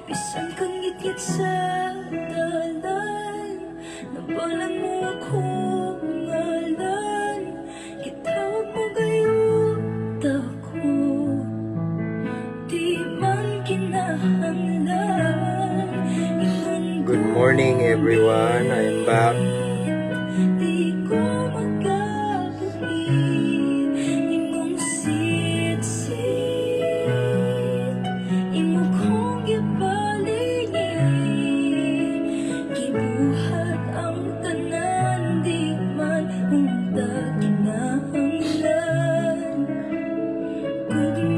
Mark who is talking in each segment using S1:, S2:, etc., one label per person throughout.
S1: Bisan kang ngit-ngit sa dalan, nabalan mo akong ngalan, gitawag mo gayon ako, di man kinahanglan.
S2: Good morning everyone, I'm back.
S1: Di ko makabuhin imong sit-sit, imong kong gibalingin, gibuhat ang tanan, di man unta kinahanglan.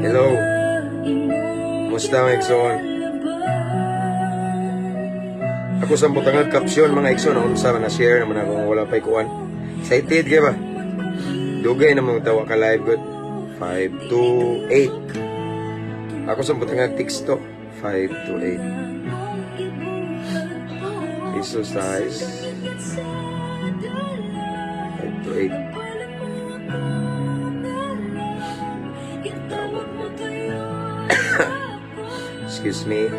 S2: Hello, musta mga igsoon? Ako sa butangag caption mga igsoon, unsa man na share naman ako wala pa'y kuan. Excited kaya ba? Dugay na mga tawa ka live good. 5 to 8. Ako sa butangag teksto 5 to 8. Exercise 5 to 8. Excuse me.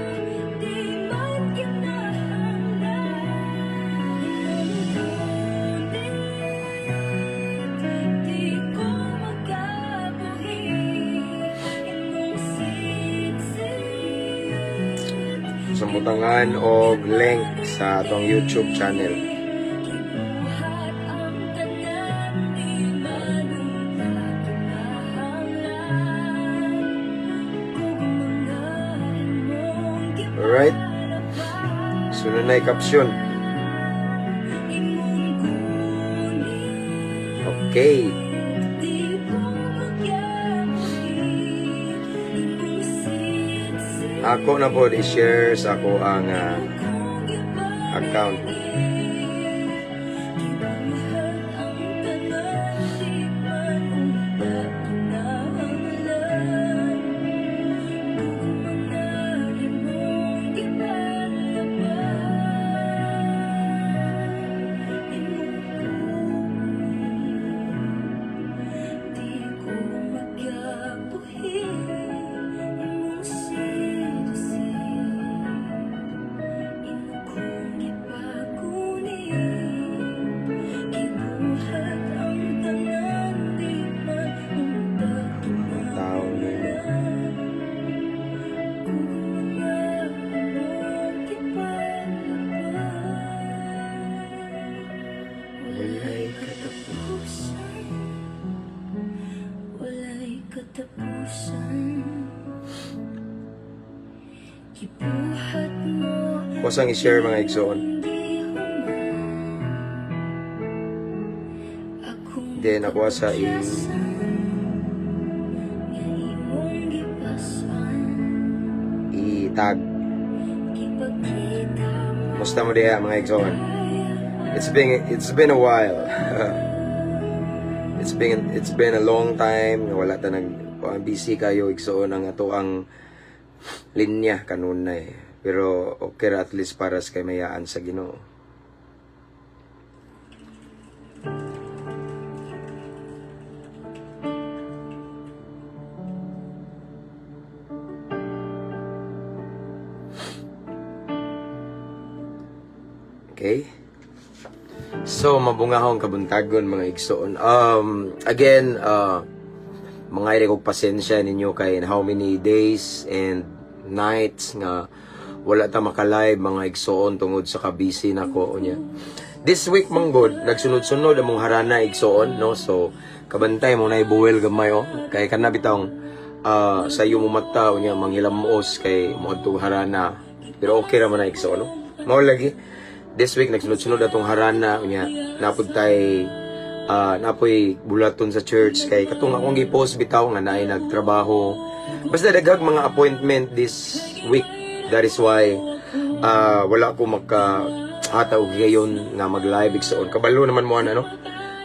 S2: Sambutangan o link sa atong YouTube channel. Alright. Sunod na caption. Okay. Ako na po i-share sa ako ang account. Kusang i-share mga igsoon. Then ako sa i-tag. Musta mo diya mga igsoon? It's been a while. It's been a long time nga wala ta busy kayo igsoon ang ato ang linya kanunay. Pero okay ra at least para sa kamayaan sa Ginoo. Okay? So, mabungahong kabuntagon mga igsoon. Again, mga iri kong pasensya ninyo kay how many days and nights nga wala ta maka-live mga igsoon tungod sa kabisi nako unya. This week manggod nagsunod-sunod among harana igsoon no, so kabantay mo na ibuwel gamay kay kana bitong sa iyo mo mata unya manghilamuos kay mo adto harana, pero okay ra man na igsoon no. Mao lagi this week nagsunod-sunod atong harana unya napud tay napoy bulaton sa church kay katong akong gi-post bitaw nga naay nagtrabaho, basta daghang mga appointment this week. That is why wala ko makahataw gayon nga mag-live igsoon. Kabalo naman mo ano.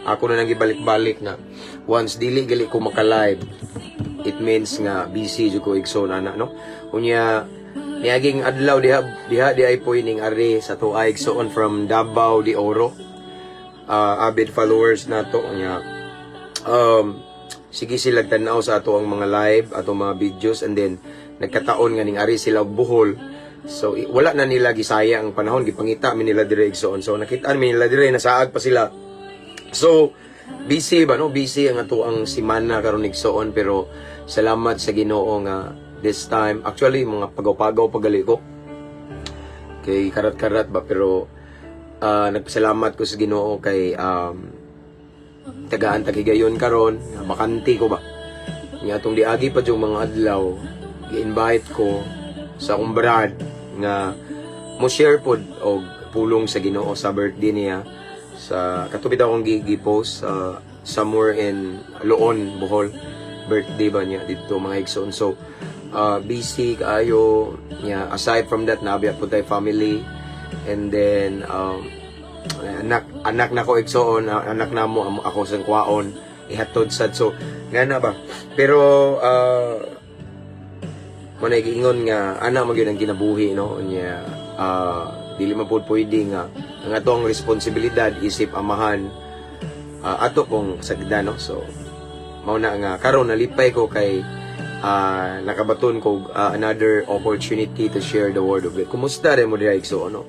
S2: Ako na nang gibalik-balik na once dili gali ko maka-live, it means nga busy jud ko igsoon ana no. Unya niaging adlaw diha di ay poining ari sa tuwa igsoon from Davao de Oro. Avid followers nato unya sige sila tanaw sa ato ang mga live, ato mga videos, and then nagkataon nga ning ari sila og buhol. So wala na nila gisaya ang panahon, gipangita mi nila dire igsoon. So nakita mi nila dire nasaag pa sila. So busy ba no? Busy ang ato ang simana karon igsoon, pero salamat sa Ginoo nga this time actually mga pagaw-pagaw pagali ko. Kay karat-karat ba, pero nagpasalamat ko sa Ginoo kay tagaan tagigayon karon, bakante ko ba. Nga atong diagi pa yung mga adlaw, i-invite ko sa akong brad nga mo share pod og pulong sa Ginoo sa birthday niya. Sa katubid akong gi-post somewhere in Loon, Bohol, birthday ba niya dito mga igsoon. So busy kaayo niya. Aside from that, nabiya po tayo family, and then anak na ko igsoon, anak na mo ako sa kwaon ihatod sad. So ngana ba, pero manay giingon nga ana mo gyud ang kinabuhi no nya. Dili man pud pwede nga ang atong responsibilidad isip amahan ato pong sagda no. So mao na nga karon nalipay ko kay nakabaton ko another opportunity to share the word of God. Kumusta rin mo dira igsoon no?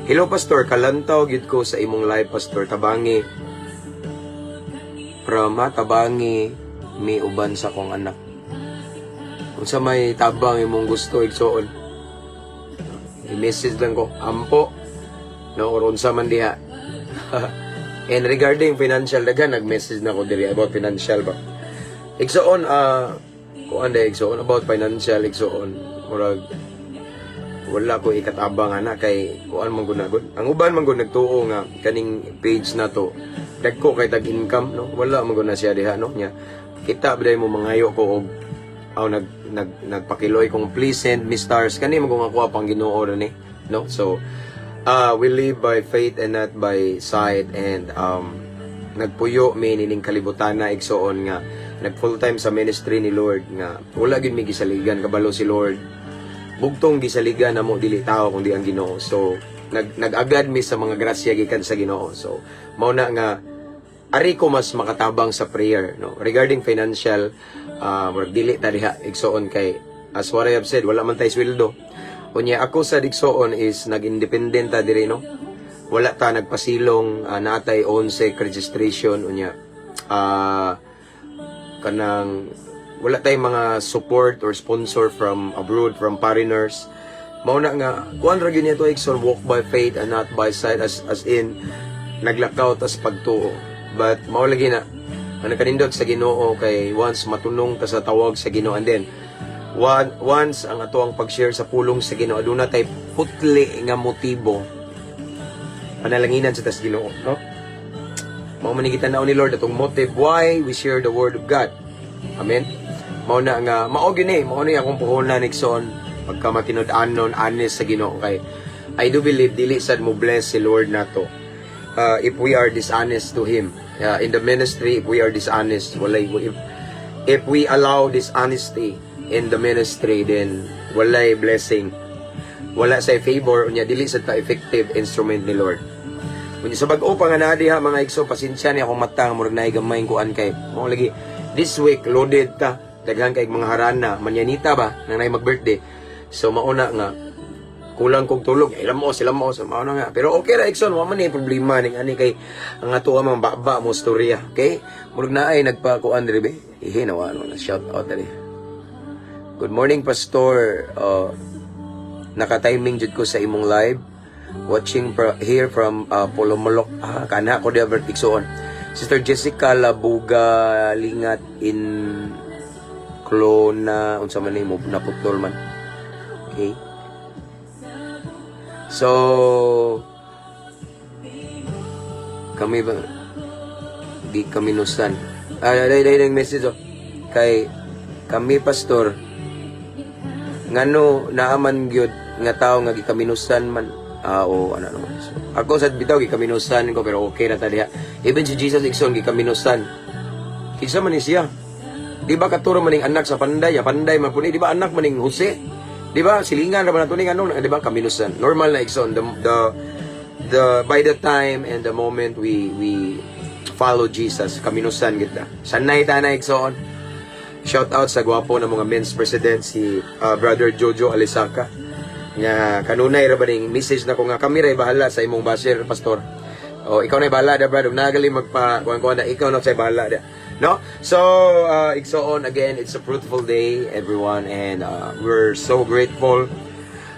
S2: Hello Pastor, kalantaw gid ko sa imong live Pastor. Tabangi from Tabangi mi uban sa kong anak. Kung sa may tabang imong gusto igsoon, i-message lang ko ampo no oron sa man diha. And regarding financial, dagan nag-message na ko diri about financial ba. Igsoon kuan day igsoon about financial igsoon murag wala ko ikatabang ana kay kuan man gunagod. Ang uban man gud nagtuo nga kaning page na to dagko kay tag income no, wala man gud na siya diha no nya. Kita biday mo mangayo ko og nagpakiloy kung please send me stars kani man kung ako pang Ginoo ni no. So we live by faith and not by sight, and nagpuyo mi nining kalibutan na igsoon nga nag full time sa ministry ni Lord nga wala gid mi gisaligan kabalo si Lord. Bugtong gisaligan na mo dili tao kundi ang Ginoo. So nag-agad mi sa mga grasya gikan sa Ginoo. So mao na nga ari ko mas makatabang sa prayer no regarding financial. Dili ta diha igsoon kay as what I have said, wala man tay sweldo. Unya ako sa digsoon is nag-independent ta diri no. Wala ta nagpasilong natay own sec registration unya kanang wala tay mga support or sponsor from abroad, from foreigners. Mao na nga kuan ra gyud to igsoon, walk by faith and not by sight, as in naglakaw tas pagtuo. But mao lagi na kanindot sa Ginoo kay once matunong ta sa tawag sa Ginoo, and then once ang ato ang pag-share sa pulong sa Ginoo, aduna tay putli nga motibo panalanginan sa tas Ginoo no. Mao man ni kita-naw ni Lord atong motive why we share the word of God. Amen. Mao na nga mao gyud ni mao ni akong puhunan igsoon pagka matinud-anon honest sa Ginoo kay I do believe dili sad mo bless si Lord nato if we are dishonest to Him. In the ministry, if we are dishonest, walay, if we allow dishonesty in the ministry, then walay blessing, wala sa favor, unya dili sa ta effective instrument ni Lord. Unya sa bag-o pa nga na diha mga igso, pasensya ni akong mata nga murag naay gamay kuan kay mo lagi this week loaded ta daghan kay mga harana manyanita ba nang nay mag-birthday. So mauna nga kulang kog tulog, ilam mo sila mo sa mauna nga, pero okay ra igsoon, wa man ni problema ning ani kay ang ato ang mga baba mo storya, okay? Murag na ay nagpakuan diri be, ihinawa na shout out diri. Good morning Pastor, naka-timing jud ko sa imong live, watching here from Polomolok, kana ko diha igsoon. Sister Jessica Labuga Lingat in Clona, unsa man nimo naputol man, okay? So, kami ba, di kami nusan. Dahil ng message kay kami Pastor, ngano naaman gyud nga tao nga gikaminusan man. O ano naman. So, ako sa bitaw gikaminusan ko pero okay na ta diha. Even si Jesus igsoon gikaminusan. Kinsa man ni siya? Di ba katuro maning anak sa panday, panday man pud di ba anak maning Jose? Di ba silingan ra man nato ning ano, di ba kaminusan. Normal na igsoon the by the time and the moment we follow Jesus. Kaminusan kita. Sanay tanay igsoon. Shout out sa gwapo ng mga men's president si Brother Jojo Alisaka. Nga kanunay ra ba ning message na ko nga kami ray bahala sa imong basher pastor. O ikaw na bahala da brother, nagali magpa kuan na ikaw na say bahala da. No? So igsoon again, it's a fruitful day everyone, and we're so grateful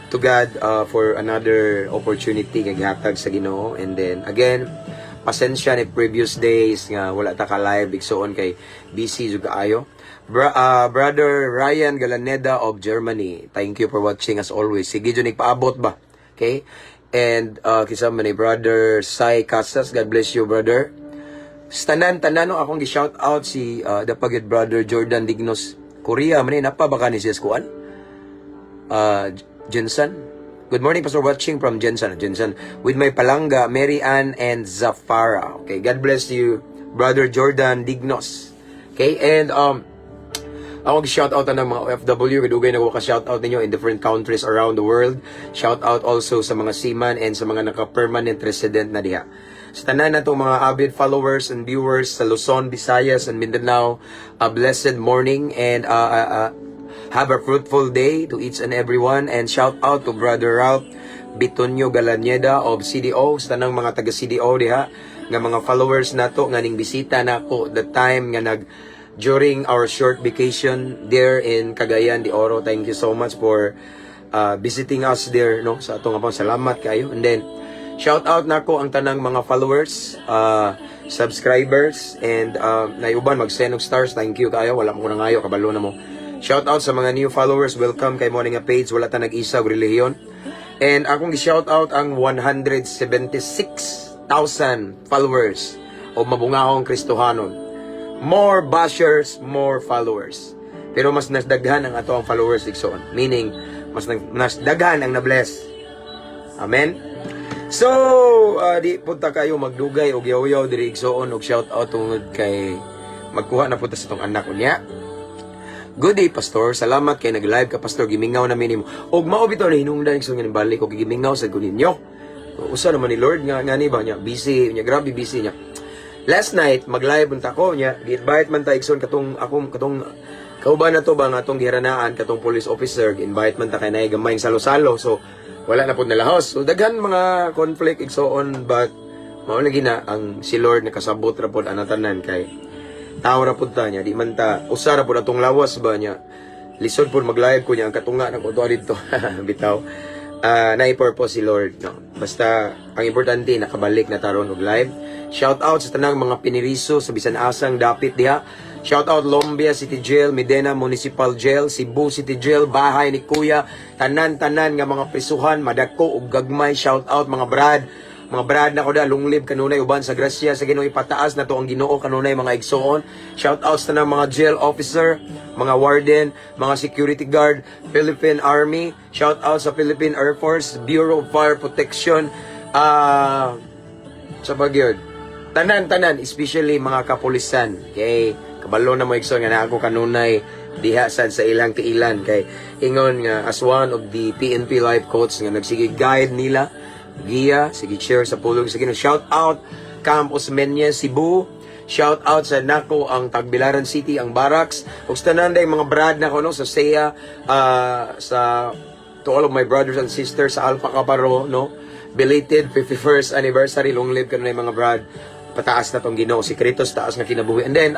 S2: to God for another opportunity nga gihatag sa Ginoo. And then again, pasensya ni previous days nga wala ta ka live igsoon kay busy jud kaayo. Brother Ryan Galaneda of Germany, thank you for watching as always. Sige dyan nagpaabot ba? Okay? And kisama ni Brother Sai Casas, God bless you brother. Tanan no akong gi-shout out si dapagid Brother Jordan Dignos Korea man napa baka ni siya kuan? Jensen. Good morning pastor, watching from Jensen with my palangga Mary Ann and Zafara. Okay, God bless you Brother Jordan Dignos. Okay, and ako gi-shoutout ng mga OFW, kadugay na ko ka-shoutout ninyo in different countries around the world. Shoutout also sa mga seaman and sa mga naka-permanent resident na diha. Sa tanan na itong mga avid followers and viewers sa Luzon, Visayas, and Mindanao, a blessed morning and have a fruitful day to each and everyone. And shoutout to Brother Ralph Bitonio Galaneda of CDO, sa tanang mga taga-CDO diha, nga mga followers nato nga ning bisita nako the time nga during our short vacation there in Cagayan de Oro. Thank you so much for visiting us there, no, sa atong apong salamat kayo. And then shout out nako ang tanang mga followers, subscribers, and nayuban mag-send og stars. Thank you kayo, wala ko nangayo kabalo na mo. Shout out sa mga new followers, welcome kay mo nga page, wala ta nag-isa og relihiyon. And akong gi-shout out ang 176,000 followers o mabungahong Kristohanon. More bashers, more followers. Pero mas nasdaghan ang ato ang followers igsoon. Meaning, mas nasdaghan ang na-bless. Amen? So, di punta kayo magdugay o yaw-yaw diri igsoon og shout out tungod kay magkuha na punta sa tong anak unya. Good day, Pastor. Salamat kay nag-live ka, Pastor. Gimingaw na minimo. Og mao bitaw na hinungdan igsoon nga balik og gimingaw sa kuninyo. Usa naman ni Lord nga ni ba niya busy, niya grabe busy niya. Last night, mag-live unta ko niya, gi-invite man ta igsoon katong kauban na to ba nga atong giharanaan katong police officer, gi-invite man ta kay naay gamay salo-salo. So wala na pud nalahos. So daghan mga conflict igsoon, but mao lagi na ang si Lord nakasabot ra pud ana tanan kay tao ra pud ta niya, di man ta usa ra pud atong lawas ba niya. Lisod pud mag-live ko niya ang katunga ng kuto dito. Bitaw. Na-purpose si Lord, no? Basta ang importante nakabalik na taron og live. Shout out sa tanang mga piniriso sa bisan asang dapit diha. Shout out Lombia City Jail, Medina Municipal Jail, Cebu City Jail, bahay ni Kuya, tanan-tanan nga mga prisuhan, madako ug gagmay. Shout out mga brad na ko da lunglib kanunay uban sa grasya sa Ginoo, ipataas na to ang Ginoo kanunay mga igsoon. Shout out sa tanang mga jail officer, mga warden, mga security guard, Philippine Army. Shout out sa Philippine Air Force, Bureau of Fire Protection, sa Bagyod. Tanan, especially mga kapulisan. Kay kabalo na mo igsoon nga na ako kanunay diha sad sa ilang tiilan kay ingon nga as one of the PNP life coach nga nagsige guide nila giya sige share sa pulong sige shout out Camp Osmeña Cebu, shout out sa nako ang Tagbilaran City ang barracks ug tanan day mga brad nako no sa SEA, sa to all of my brothers and sisters sa Alpha Kaparo, no, belated 51st anniversary, long live kanunay mga brad. Pataas na tong Ginoo, sikretos taas nga kinabuhi. And then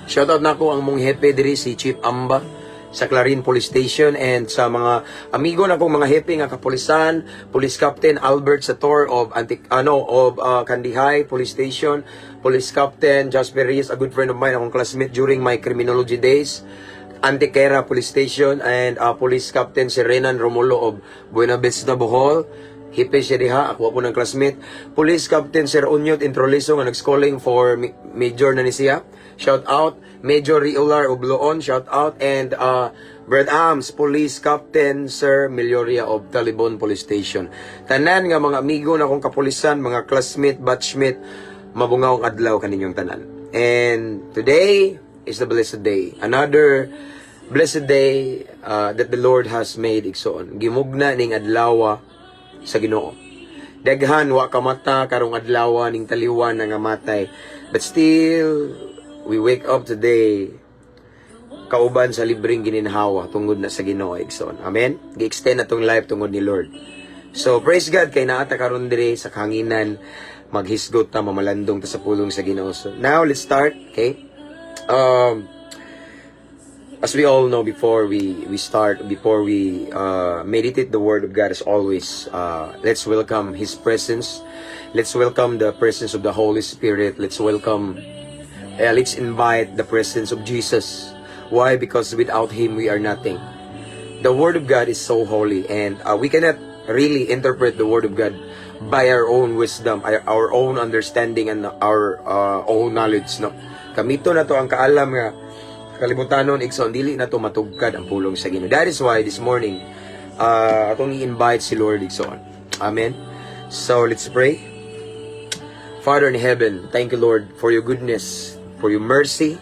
S2: shout out nako ang mong hepe diri si Chief Amba sa Clarin Police Station, and sa mga amigo nako mga hepe nga kapulisan, Police Captain Albert Sator of Kandihay Police Station, Police Captain Jasper Reyes, a good friend of mine, akong classmate during my criminology days, Antiquera Police Station, and Police Captain si Renan Romulo of Buena Vista, Bohol. Hipe siya diha, ako po ng classmate. Police Captain Sir Unyot Introliso nga nag-schooling for Major na ni siya. Shout out. Major Riolar Obloon, shout out. And Brad Arms, Police Captain Sir Melioria of Talibon Police Station. Tanan nga mga amigo na kong kapulisan, mga classmate, batchmate, mabungawang adlaw kaninyong tanan. And today is the blessed day. Another blessed day that the Lord has made igsoon. Gimugna ning adlaw sa Ginoo. Daghan wa ka mata karong adlaw ning taliwan nga matay. But still we wake up today kauban sa libreng gininhawa tungod na sa Ginoo igsoon. Amen. Gi-extend atong life tungod ni Lord. So praise God kay naata karon diri sa kahanginan maghisgot ta mamalandong ta sa pulong sa Ginoo. So now let's start, okay? As we all know, before we meditate the Word of God, as always, let's welcome His presence. Let's welcome the presence of the Holy Spirit. Let's invite the presence of Jesus. Why? Because without Him, we are nothing. The Word of God is so holy, and we cannot really interpret the Word of God by our own wisdom, our own understanding, and our own knowledge. No, kamito na to ang kaalam nga kalibutanon igsoon dili na to matugkad ang pulong sa Ginoo. That is why this morning atong i-invite si Lord igsoon. Amen. So let's pray. Father in heaven, thank you Lord for your goodness, for your mercy,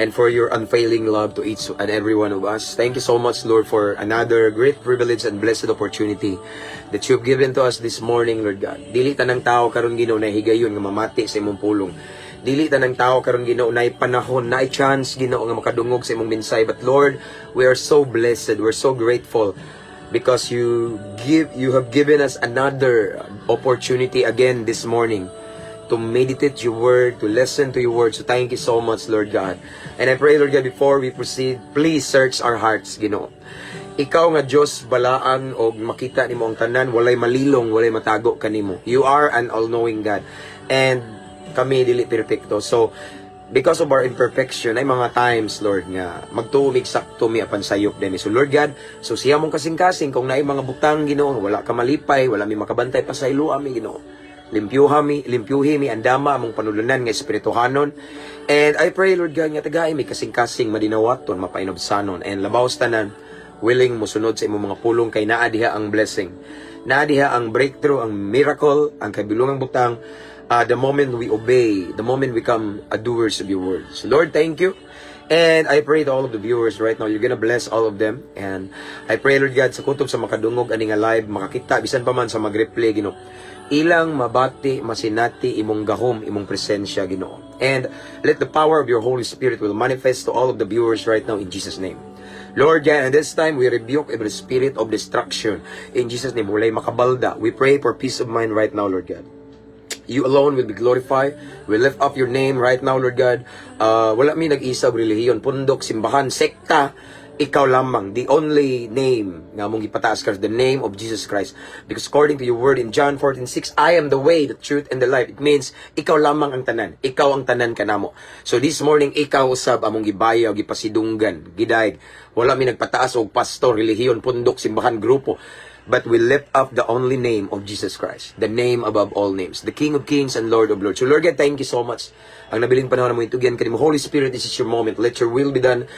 S2: and for your unfailing love to each and every one of us. Thank you so much, Lord, for another great privilege and blessed opportunity that you've given to us this morning, Lord God. Dili tanang tao karon Ginoo na higayon nga mamati sa imong pulong. Dili tanang tao karon Ginoo na panahon, na chance Ginoo nga makadungog sa imong mensahe. But Lord, we are so blessed, we're so grateful because you have given us another opportunity again this morning to meditate your word, to listen to your word. So thank you so much, Lord God. And I pray, Lord God, before we proceed, please search our hearts, Ginoo. Ikaw nga Diyos, balaan o makita nimo ang tanan, walay malilong, walay matago kanimo. You are an all-knowing God. And kami dili perfecto. So, because of our imperfection, ay mga times, Lord, nga magtuumig sakto mi apan sayop din. So, Lord God, so siya mong kasing-kasing, kung naay mga butang, Ginoo, wala ka malipay, wala mi makabantay pa sa ilo, ami, Ginoo. Limpyuhi mi andama among panulunan nga espirituhanon. And I pray, Lord God, nga tagaay mi kasing-kasing madinawaton, mapainobsanon, and labaws tanan, willing musunod sa imong mga pulong kay naa diha ang blessing. Naa diha ang breakthrough, ang miracle, ang kabilungang butang, the moment we obey, the moment we become doers of your word. So Lord, thank you. And I pray to all of the viewers right now, you're gonna bless all of them. And I pray, Lord God, sa kutob sa makadungog ani nga live, makakita, bisan pa man sa mag-replay, Ginoo, ilang mabati, masinati, imong gahom, imong presensya, Ginoo. And let the power of your Holy Spirit will manifest to all of the viewers right now in Jesus' name. Lord God, and this time we rebuke every spirit of destruction. In Jesus' name, walay makabalda. We pray for peace of mind right now, Lord God. You alone will be glorified. We lift up your name right now, Lord God. Wala mi nag-isa relihiyon, pundok, simbahan, sekta. Ikaw lamang, the only name nga mong ipataas ka, the name of Jesus Christ. Because according to your word in John 14:6, I am the way, the truth, and the life. It means, ikaw lamang ang tanan. Ikaw ang tanan kanamo. So this morning, ikaw usab among gibayaw, gipasidunggan, gidayeg. Wala mi nagpataas og pastor, relihiyon, pundok, simbahan, grupo. But we lift up the only name of Jesus Christ, the name above all names, the King of Kings and Lord of Lords. So Lord God, thank you so much. Ang nabiling panahon na mo itugyan kanimo, Holy Spirit, this is your moment. Let your will be done.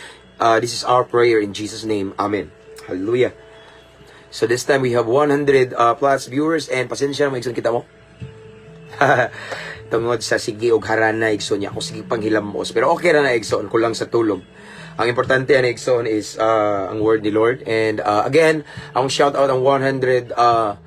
S2: This is our prayer in Jesus' name. Amen. Hallelujah. So this time we have 100 plus viewers, and pasensya na maigsoon kita mo. Tungod sa sige og harana igsoon niya ako sige panghilamos. Pero okay ra na igsoon ko lang sa tulog. Ang importante na igsoon is ang word ni Lord. And again, ang shout out ang 176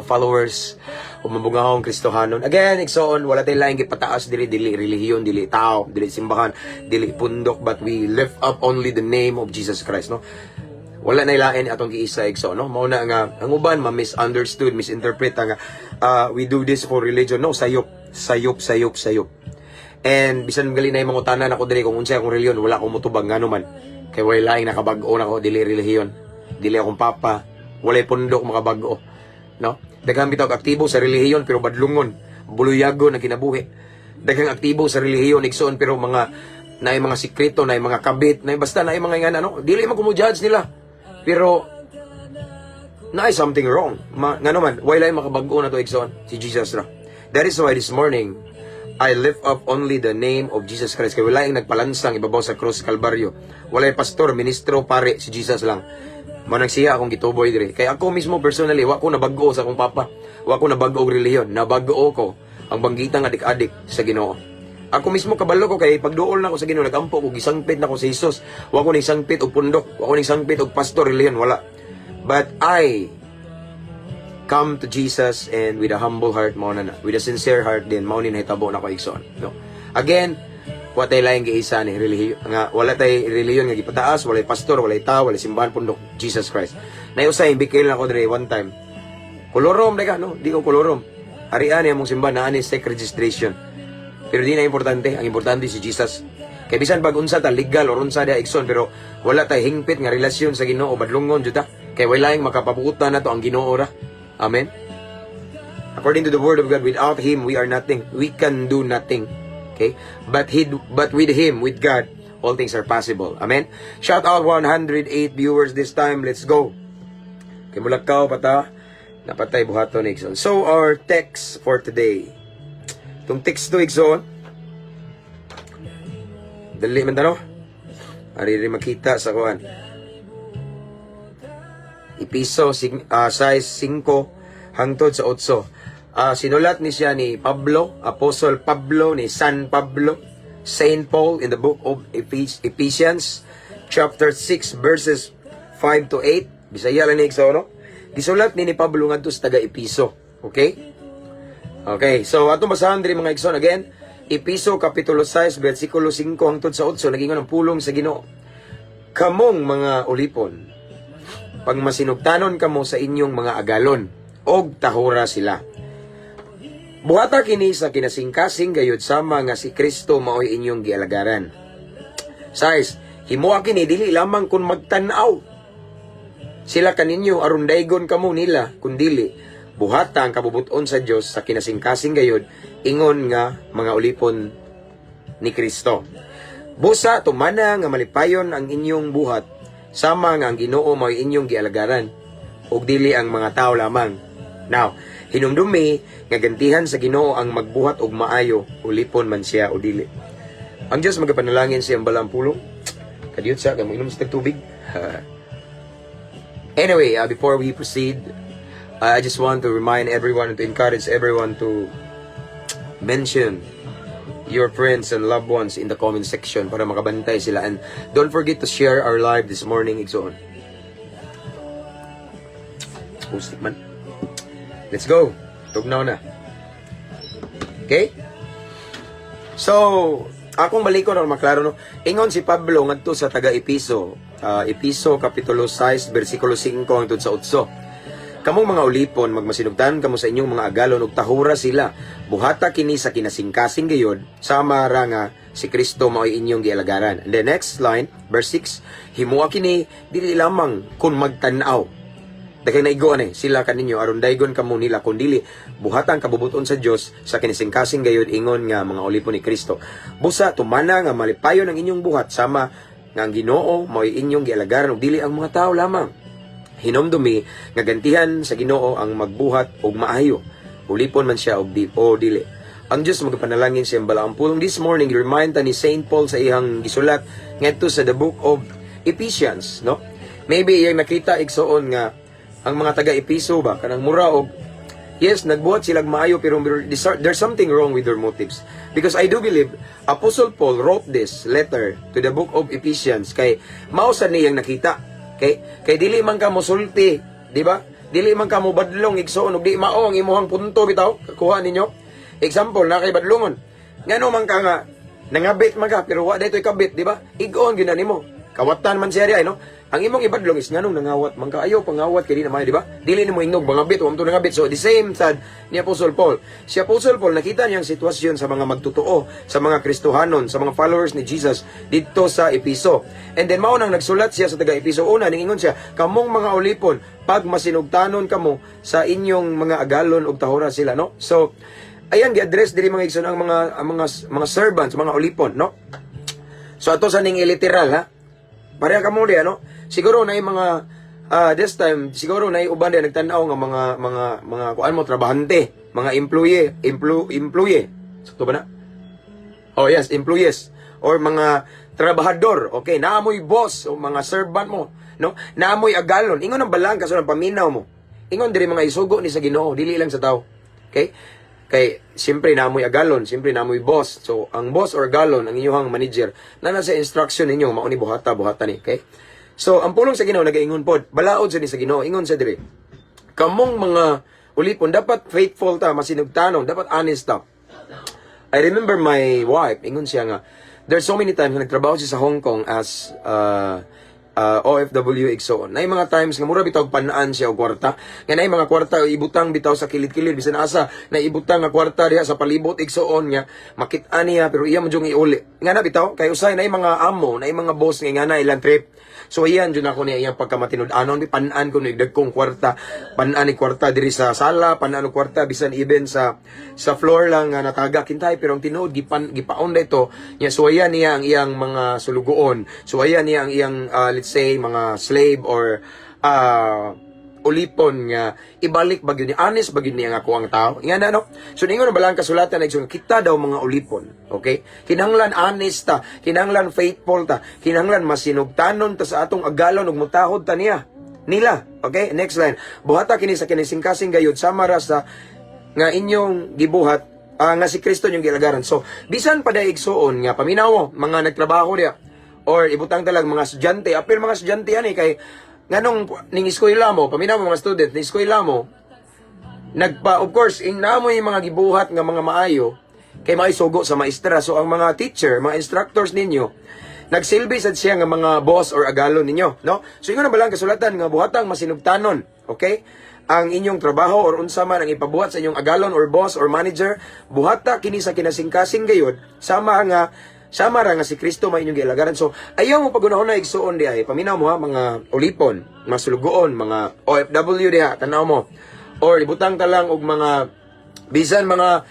S2: followers o mabungahong Kristohanon. Again, igsoon, wala tayo lang gipataas dili relihiyon, dili tao, dili simbahan, dili pundok, but we lift up only the name of Jesus Christ, no? Wala na ilain atong giisa igsoon, no? Mao na nga ang uban misunderstood, misinterpret nga we do this for religion. No, sayop. And bisan gali na imong utanan ako diri kung unsay akong relihiyon, wala akong mutubag ngano man. Kay wala laing nakabag-o nako dili relihiyon. Dili akong papa, walay pundok makabag-o, no? Daghang bitaw aktibo sa relihiyon pero badlungon, buluyago na kinabuhi. Daghang aktibo sa relihiyon igsoon pero mga naay mga sikreto, naay mga kabit, naay basta naay mga ingana, no? Dili man ko mo judge nila. Pero naay something wrong. Ngano man, wala laing makabag-o na to igsoon si Jesus ra. That is why this morning I lift up only the name of Jesus Christ. Kaya wala yung nagpalansang ibabaw sa krus Kalbaryo. Wala yung pastor, ministro, pare, si Jesus lang. Manang siya akong gituboy dire. Kaya ako mismo personally, wa ko nabago sa akong papa. Wa ko nabago og relihiyon. Nabago ko ang banggitang adik-adik sa Ginoo. Ako mismo kabalo ko kay pagduol na ko sa Ginoo, nagampo ko gisangpit na ko sa Hesus. Wa ko ning sangpit og pundok, wa ko ning sangpit og pastor reliyon, wala. But I come to Jesus and with a humble heart mao na, with a sincere heart din mao ni nahitabo na ko igsoon, no. Again, wa tay laing giisa ni relihiyon nga, wala tay relihiyon nga gipataas, wala pastor, wala tao, wala simbahan pundok, Jesus Christ. Nayusay bikil na ko dire one time. Kolorom daga no, di ko kolorom. Arian among simbahan na ani sec registration. Pero di na importante, ang importante si Jesus. Kay bisan pag unsa ta legal or unsa dia igsoon, pero wala tay hingpit nga relasyon sa Ginoo badlungon jud ta. Kay wala laing makapapuutan nato ang Ginoo ra. Amen. According to the word of God, without Him we are nothing. We can do nothing. Okay? But with Him, with God, all things are possible. Amen. Shout out 108 viewers this time. Let's go. Kay mulakaw pata napatay buhaton ni igsoon. So our text for today. Itong text to igsoon. Dali man tano. Ari makita sa kuan. Episo size 5 hangtod sa 8. Sinulat ni siya ni Pablo, Apostle Pablo ni San Pablo, Saint Paul in the book of Ephesians chapter 6 verses 5 to 8. Bisaya lang ni igsoon, no? Gisulat ni Pablo ngadto sa taga Episo. Okay? Okay, so atong basahan diri mga igsoon again. Episo kapitulo 6 bersikulo 5 hangtod sa 8 nagingon ang pulong sa Ginoo. Kamong mga ulipon, pag masinugtanon kamo sa inyong mga agalon, og tahura sila. Buhata kini sa kinasingkasing gayud sama nga si Kristo maoy inyong gialagaran. 6. Himuha kini dili lamang kun magtan-aw sila kaninyo aron daygon kamo nila, kundili buhata ang kabubuton sa Dios sa kinasingkasing gayud ingon nga mga ulipon ni Kristo. Busa tumana nga malipayon ang inyong buhat sama nga ang Ginoo mao inyong gialagaran ug dili ang mga tao lamang. Now, hinumdumi nga gantihan sa Ginoo ang magbuhat og maayo ulipon man siya o dili. Ang Dios magapanalangin sa iyang balang pulong. Kadiyot sa kay inom sa tubig. Anyway, before we proceed, I just want to remind everyone and to encourage everyone to mention your friends and loved ones in the comment section para makabantay sila. And don't forget to share our live this morning, igsoon. Pustik man. Let's go. Tugnaw na. Okay? So, akong balikon ang maklaro, no? Ingon si Pablo ngadto sa taga Episo. Episo kapitulo 6 bersikulo 5 hangtod sa 8. Kamong mga ulipon, magmasinugtan kamo sa inyong mga agalon ug tahura sila. Buhata kini sa kinasingkasing gayod, sama ra nga si Kristo maoy inyong gialagaran. And the next line, verse 6, himuha kini dili lamang kun magtan-aw. Daghay naigo ani sila kaninyo aron daygon kamo nila kundili buhatan kabubuton sa Dios sa kinasingkasing gayod ingon nga mga ulipon ni Kristo. Busa tumana nga malipayon ang inyong buhat sama nga ang Ginoo maoy inyong gialagaran ug dili ang mga tao lamang. Hinumdumi nga gantihan sa Ginoo ang magbuhat og maayo ulipon man siya og dili. Ang Dios magapanalangin sa balaang pulong this morning. Remind ta ni Saint Paul sa iyang gisulat ngadto sa the book of Ephesians, no? Maybe iyang nakita igsoon nga ang mga taga Episo ba kanang mura og yes, nagbuhat sila maayo pero there's something wrong with their motives. Because I do believe Apostle Paul wrote this letter to the book of Ephesians kay mao sad niyang nakita. Kay dili man ka mosulti, di ba? Dili man ka mo badlong igsoon ug di mao ang imuhang punto bitaw. Kuha ninyo. Example na kay badlongon. Ngano man ka nga nangabit man ka pero wa daytoy kabit, di ba? Igon gyud nimo. Kawatan man siya ay no. Ang imong ibadlong is nganong nangawat man ka ayo pangawat kay di na may, di ba? Dili nimo ingnog bangabit o amto nangabit. So the same sad ni Apostle Paul. Si Apostle Paul nakita niyang sitwasyon sa mga magtotoo, sa mga Kristohanon, sa mga followers ni Jesus dito sa Episo. And then mao nang nagsulat siya sa taga Episo una ningon siya, kamong mga ulipon, pag masinugtanon kamo sa inyong mga agalon ug tahura sila, no? So ayan gi-address diri mga igsoon ang mga servants, mga ulipon, no? So ato sa ning literal ha. Pareha kamo diya, no? Siguro na yung mga this time siguro na yung uban din nagtanaw nga mga kuan mo trabahante, mga employee. Sakto ba na? Oh yes, employees or mga trabahador. Okay, naamoy boss o mga servant mo, no? Naamoy agalon. Ingon ang balang kaso ng paminaw mo. Ingon diri mga isugo ni sa Ginoo, dili lang sa tao. Okay? Kay, siyempre namoy agalon, siyempre namoy boss. So, ang boss or agalon, ang inyong manager, na nasa instruction ninyo, mauni buhata ni. Okay? So, ang pulong sa Ginoo nagaingon pod, balaod sa ni sa Ginoo, ingon sa dire. Kamong mga ulipon, dapat faithful ta, masinugtanon, dapat honest ta. I remember my wife, ingon siya nga, there's so many times na nagtrabaho siya sa Hong Kong as OFW igsoon. Nay mga times nga mura bitaw panaan siya og kwarta. Nga nay mga kwarta ibutang bitaw sa kilid-kilid bisan asa na ibutang nga kwarta diha sa palibot igsoon nga makit-an niya pero iya man jung iuli. Nga na bitaw kay usay nay mga amo, nay mga boss nga na ilang trip. So iyan jud ako niya iyang pagkamatinud-anon panaan ko ni dagkong kwarta, panaan ni kwarta diri sa sala, panaan og kwarta bisan even sa floor lang nga nataga kintay pero ang tinuod gipaon ito nya suwayan niya ang iyang mga sulugoon. Suwayan niya ang iyang let's say mga slave or ulipon nga ibalik bagyo ni honest bagyo niya nga ako ang tao nga na no. So ningon na balang kasulatan nagsun kita daw mga ulipon, okay, kinahanglan honest ta, kinahanglan faithful ta, kinahanglan masinugtanon ta sa atong agalon ug mutahod ta niya nila. Okay, next line, buhata kini sa kinising-kasing gayud sama ra sa nga inyong gibuhat nga si Kristo yung gilagaran. So bisan pa day igsuon nga paminawo mga nagtrabaho diya or ibutang talag mga estudyante, apil mga estudyante ani kay nganong ning eskwela mo, paminaw mo mga student, ning eskwela mo, of course, inamo yung mga gibuhat nga mga maayo, kay maisugo sa maestra. So, ang mga teacher, mga instructors ninyo, nagsilbi sad siya nga mga boss or agalon ninyo, no? So, ingon na balang kasulatan nga buhatang masinugtanon, okay? Ang inyong trabaho or unsa man ang ipabuhat sa inyong agalon or boss or manager, buhata kini sa kinasing-kasing gayud, sama ra nga si Kristo may inyong gilagaran. So, ayaw mo pagunahon na igsuon di ay. Paminaw mo ha, mga ulipon, mga sulugoon, mga OFW di ha, tanaw mo. Or ibutang ta lang og mga bisan mga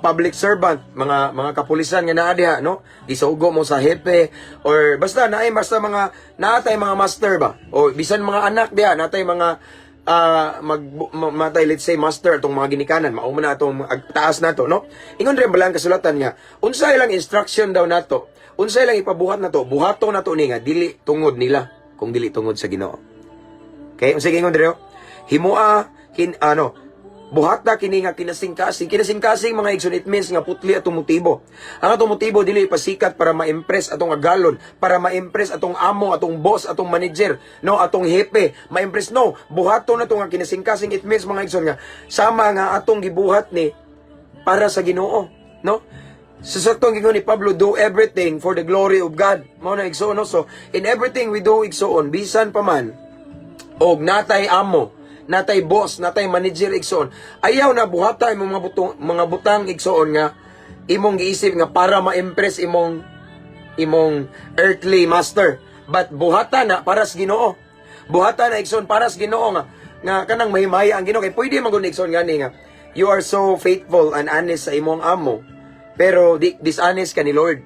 S2: public servant, mga kapulisan nga naa diha, no? Gisugo mo sa hepe or basta mga naatay mga master ba? O bisan mga anak diha, natay mga matay let's say master atong mga ginikanan mao man atong taas nato no. Ingon rin balang kasulatan nga unsay lang instruction daw nato, unsay lang ipabuhat nato, buhaton nato ni nga dili tungod nila kung dili tungod sa Ginoo. Okay, unsay ingon diri himua buhata kini nga kinasing-kasing mga igsoon, it means nga putli atong motibo. Ang atong motibo dili pasikat para ma-impress atong agalon, para ma-impress atong amo, atong boss, atong manager, no, atong hepe, ma-impress no. Buhaton na to nga kinasing-kasing, it means mga igsoon nga sama nga atong gibuhat ni para sa Ginoo, no? Sa saktong gingon ni Pablo, do everything for the glory of God. Mao na igsoon no. So in everything we do igsoon, bisan pa man og natay amo, natay boss, natay manager igsoon, ayaw na buhata imong mga butang igsoon nga imong giisip nga para ma-impress imong earthly master, but buhata na para sa Ginoo. Buhata na igsoon para sa Ginoo nga kanang mahimaya ang Ginoo kay pwede man gud igsoon gani nga you are so faithful and honest sa imong amo pero dishonest ka ni Lord.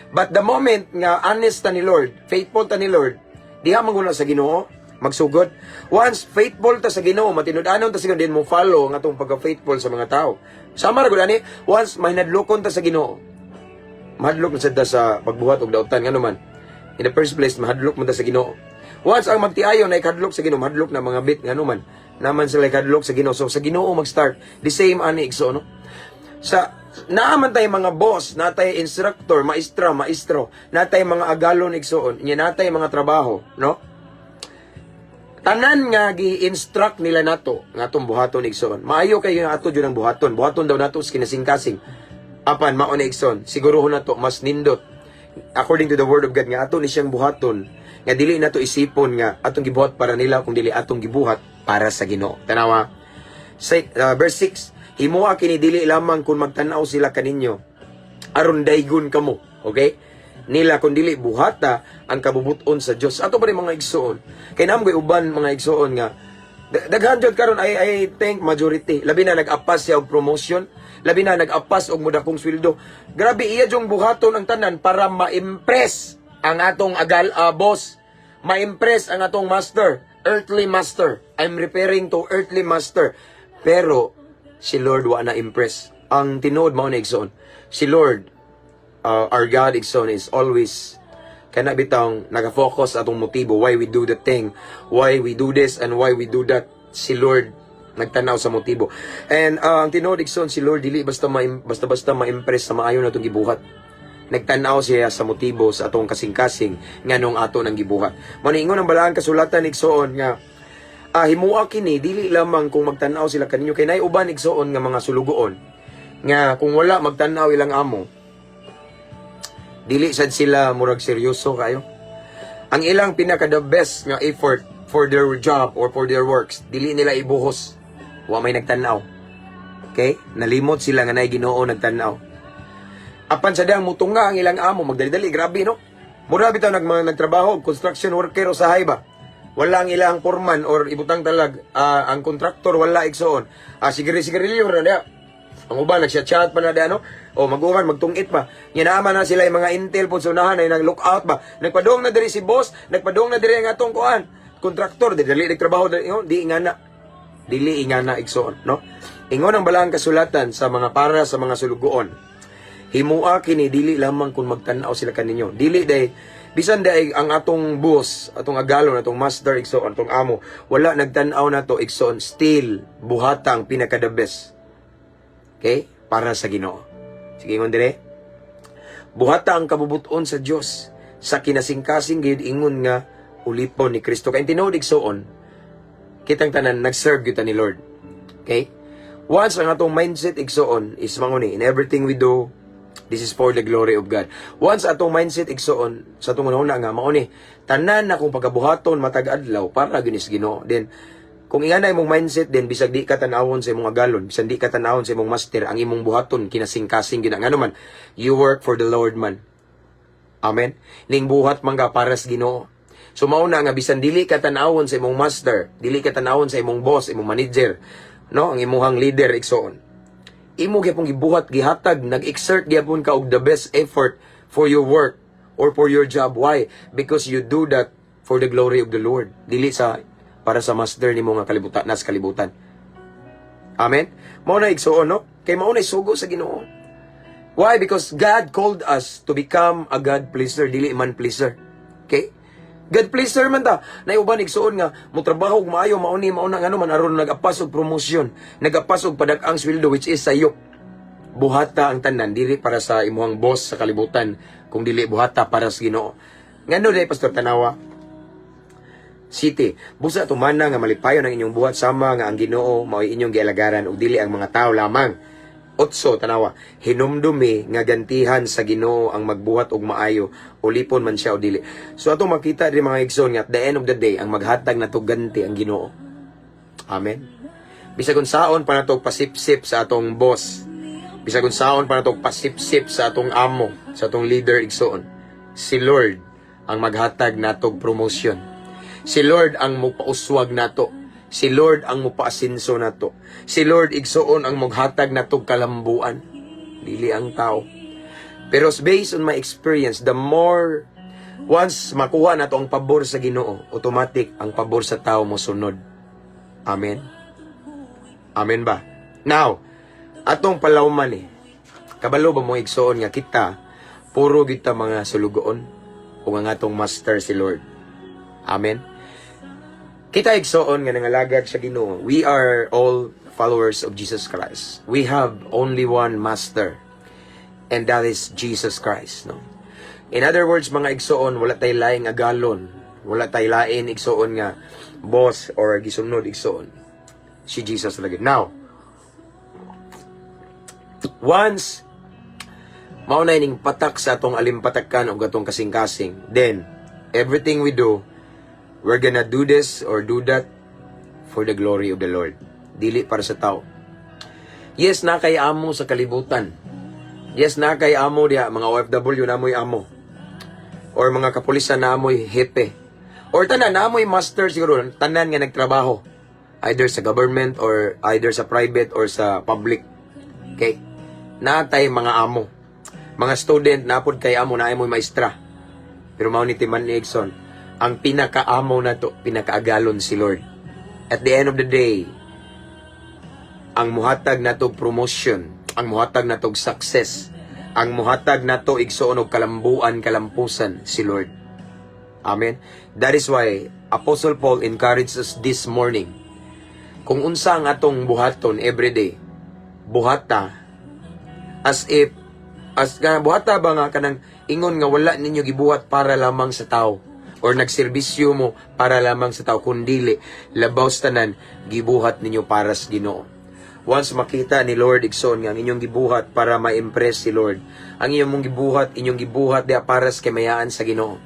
S2: But the moment nga honest ta ni Lord, faithful ta ni Lord, diha man gud sa Ginoo magsugod. Once faithful ta sa Ginoo, matinud-anon ta sa Ginoo, din mo follow ang atong pagka-faithful sa mga tao. Sama ra gud ani, once mahinadlokon ta sa Ginoo, mahadlok na sad ta sa pagbuhat og dautan ngano man. In the first place, mahadlok man ta sa Ginoo. Once ang magtiayon na ikadlok sa Ginoo, mahadlok na mga bit ngano man. Naman sila ikadlok sa Ginoo. So sa Ginoo mag-start, the same ani igso no. Sa naaman tay mga boss, natay instructor, maestro, natay mga agalon igsoon, nya natay mga trabaho, no? Tanan nga gi-instruct nila nato nga atong buhaton igsoon. Maayo kay nga ato jud ang buhaton. Buhaton daw nato sa kinasing-kasing. Apan mao na igsoon, siguruhon nato mas nindot according to the word of God nga ato ni siyang buhaton nga dili nato isipon nga atong gibuhat para nila kung dili atong gibuhat para sa Ginoo. Tanawa. Verse 6, himuha kini dili lamang kung magtan-aw sila kaninyo aron daygon kamo. Okay? Nila kung dili buhata ang kabubuton sa Dios. Ato pa rin mga igsoon. Kay namoy uban mga igsoon nga daghan jud karon I think majority. Labi na nag-apas siya og promotion, labi na nag-apas og mudakong sweldo. Grabe iya jung buhaton ang tanan para ma-impress ang atong boss, ma-impress ang atong master, earthly master. I'm referring to earthly master. Pero si Lord wa na impress. Ang tinuod mao na igsoon. Si Lord our God igsoon is always kana bitang naka-focus atong motibo why we do the thing, why we do this and why we do that. Si Lord nagtanaw sa motibo. And ang tinuod igsoon si Lord dili basta ma-impress sa maayo natong gibuhat. Nagtanaw siya sa motibo sa atong kasing-kasing nganong ato nang gibuhat. Maningon ang balaang kasulatan igsoon nga himua kini dili lamang kung magtanaw sila kaninyo kay nay uban igsoon nga mga sulugoon nga kung wala magtanaw ilang amo dili sad sila murag seryoso kayo. Ang ilang pinaka the best nga effort for their job or for their works dili nila ibuhos wa may nagtanaw. Okay, nalimot sila nga nay Ginoo nagtanaw. Apan sa dang mutunga ang ilang amo magdali-dali grabe no. Mura bitaw nagtrabaho construction worker o sahay ba. Wala ang ilang foreman or ibutang talag ang kontraktor wala igsoon. Sigari-sigarilyo ra dia. Ang uban nagchat-chat pa na dia no. O maguman magtungit pa. Ginaaman na sila yung mga intel po sa unahan ay nag-lookout ba. Nagpadong na diri si boss, nagpadong na diri ang atong kuan. Kontraktor dili nagtrabaho di ingana. Dili ingana igsoon no. Ingon ang balaang kasulatan sa mga para sa mga sulugoon. Himua kini dili lamang kung magtan-aw sila kaninyo. Dili day bisan day ang atong boss, atong agalon, atong master igsoon, atong amo, wala nagtan-aw nato igsoon, still buhatang pinaka the best. Okay? Para sa Ginoo. Sige ingon dire. Buhata ang kabubuton sa Dios sa kinasing-kasing gid ingon nga ulipon ni Kristo. Kay tinuod igsoon, kitang tanan nag-serve kita ni Lord. Okay? Once ang atong mindset igsoon is manguni in everything we do, this is for the glory of God. Once atong mindset igsoon sa atong una nga mauni tanan na kung pagabuhaton matag adlaw para ginis Ginoo. Then kung ingana imong mindset din bisag di ka tan-awon sa imong galon, bisag di ka tan-awon sa imong master, ang imong buhaton kinasing-kasing gid ngano man. You work for the Lord man. Amen. Ning buhat man ka para sa Ginoo. So mauna nga bisan dili ka tan-awon sa imong master, dili ka tan-awon sa imong boss, imong manager, no, ang imong leader igsoon. Imo gyapon gibuhat gihatag, nag-exert gyapon ka og the best effort for your work or for your job. Why? Because you do that for the glory of the Lord. Dili sa para sa master nimo nga kalibutan nas kalibutan. Amen. Mao na igsoon no? Kay mao na sugo sa Ginoo. Why? Because God called us to become a God pleaser, dili man pleaser. Okay? God pleaser man ta. Nay uban igsoon nga mo trabaho maayo mao ni mao na ngano man aron nag-apas og promotion, nag-apas og padak-ang sweldo which is sayop. Buhata ang tanan dili para sa imong boss sa kalibutan, kung dili buhata para sa Ginoo. Ngano day Pastor Tanawa? City, busa tumana nga malipayon ang inyong buhat sama nga ang Ginoo mao'y inyong gialagaran ug dili ang mga tao lamang. 8 Tanawa, hinumdumi nga gantihan sa Ginoo ang magbuhat og maayo, ulipon man siya o dili. So atong makita diri mga igsoon nga at the end of the day ang maghatag nato ganti ang Ginoo. Amen. Bisag unsaon pa nato pasipsip sa atong boss. Bisag unsaon pa nato pasipsip sa atong amo, sa atong leader igsoon. Si Lord ang maghatag nato promotion. Si Lord ang mupauswag nato. Si Lord ang mupaasinso nato. Si Lord igsoon ang maghatag nato kalambuan. Dili ang tao. Pero based on my experience, the more once makuha nato ang pabor sa Ginoo, automatic ang pabor sa tao mo sunod. Amen. Amen ba? Now, atong palawman kabalo ba mo igsoon nga kita puro kita mga sulugoon ug ang atong master si Lord. Amen. Kita igsoon nga nangalagad sa Ginoo. We are all followers of Jesus Christ. We have only one master, and that is Jesus Christ, no? In other words, mga igsoon, wala tay laing agalon, wala tay lain igsoon nga boss or gisunod igsoon. Si Jesus lagi. Now, once mao na ining patak sa atong alimpatakan ug atong kasing-kasing, then everything we do, we're gonna do this or do that for the glory of the Lord. Dili para sa tao. Yes, na kay amo sa kalibutan. Yes, na kay amo diya, mga OFW na mo'y amo. Or mga kapulisan na mo'y hepe. Or tanan na mo'y master siguro, tanan nga nagtrabaho. Either sa government or either sa private or sa public. Okay? Natay mga amo. Mga student, napod kay amo na mo'y maestra. Pero mao ni Timan ni Exxon, ang pinakaamo na to, pinakaagalon si Lord. At the end of the day, ang muhatag na to promotion, ang muhatag na to success, ang muhatag na to igsoon og kalambuan, kalampusan si Lord. Amen. That is why Apostle Paul encouraged us this morning. kung unsa ang atong buhaton everyday, buhata as if buhata ba nga kanang ingon nga wala ninyo gibuhat para lamang sa tao or nagserbisyo mo para lamang sa tao, kundili labaw sa tanan gibuhat ninyo para sa Ginoo. Once makita ni Lord igsoon nga ang inyong gibuhat para ma-impress si Lord, ang inyong gibuhat dia para sa kamayaan sa Ginoo,